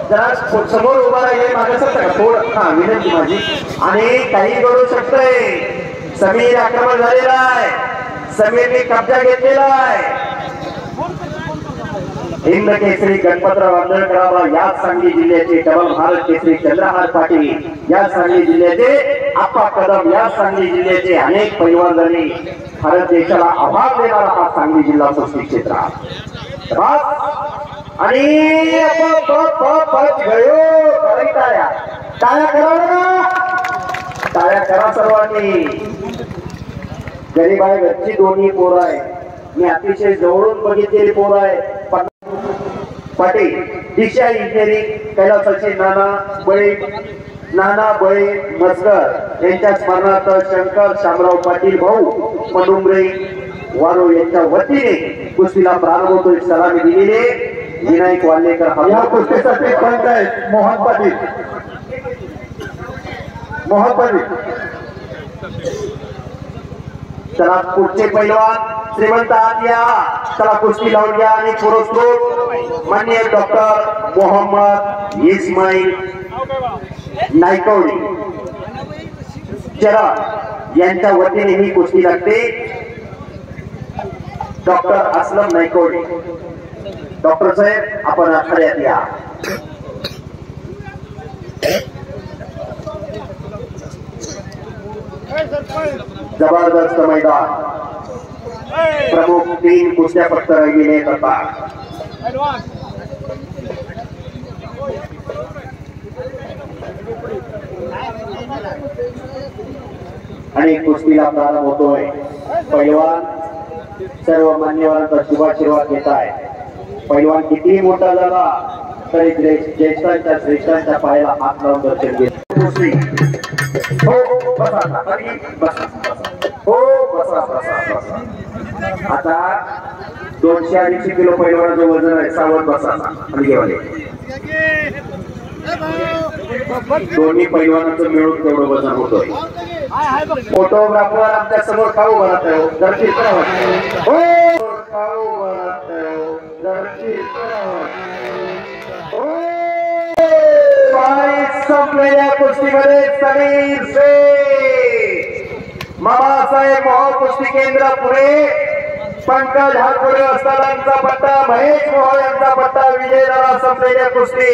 जरा समोर उभा राहिले मागे सरका थोडं. हा विनंती माझी. आणि काही घडू शकतंय. समीर आक्रमण झालेला आहे. समीरने कब्जा घेतलेला आहे. हिंद केसरी गणपतराव आंदळकरांना या सांगली जिल्ह्याचे डबल भारत केसरी चंद्रहार पाटील या सांगली जिल्ह्याचे आप्पा कदम या सांगली जिल्ह्याचे अनेक पैलवान झाले. भारत देशाला आभार देणारा हा सांगली जिल्हा कुस्ती क्षेत्र आणि टाळ्या करा सर्वांनी. गरीब आहे घरची दोन्ही पोरं आहे. मी अतिशय जवळून बघितलेली पोरं आहे. पाटील दिशा इंजिनिअरिंग कैलासाचे नाना बळे मस्कर यांच्या स्मरणार्थ शंकर शामराव पाटील भाऊ मनुमरे वारो यांच्या वतीने कुस्तीला प्रारंभ होतो. सलामी दिलेले विनायक वाल्लेकर या कुस्तीसाठी पंच आहेत मोहन पाटील. चला पुढचे पैलवान श्रीमंत आदिया. चला कुस्ती लावून घ्या. आणि पुरस्कृत माननीय डॉक्टर मोहम्मद इस्माईल नायकवडी चरण यांच्या वतीने ही कुस्ती लागते. डॉक्टर असलम नायकवडी. डॉक्टर साहेब आपण आखाड्यात या. जबरदस्त मैदान. प्रमुख 3 कुस्त्या फक्त राहिलेले होतात. आणि कुस्तीला प्रारंभ होतोय. पैलवान सर्व मान्यवरांचा शुभाशीर्वाद घेत आहे. पैलवान कितीही मोठा झाला तरी ज्येष्ठांच्या श्रेष्ठांच्या पायाला हात लावून दर्शन घेत. आता 200-250 किलो पैलवानाचं वजन आहे. सावध बसा. दोन्ही पैलवानाचं मिळून तेवढं वजन होतोय. फोटोग्राफर आमच्या समोर खाऊ बनत आहे. संपलेल्या कुस्तीमध्ये समीर शेख मामासाहेब मोह कुस्ती केंद्र पुणे पंकज हातपुरे असतानांचा पट्टा महेश मोह यांचा पट्टा विजय झाला. संपलेल्या कुस्ती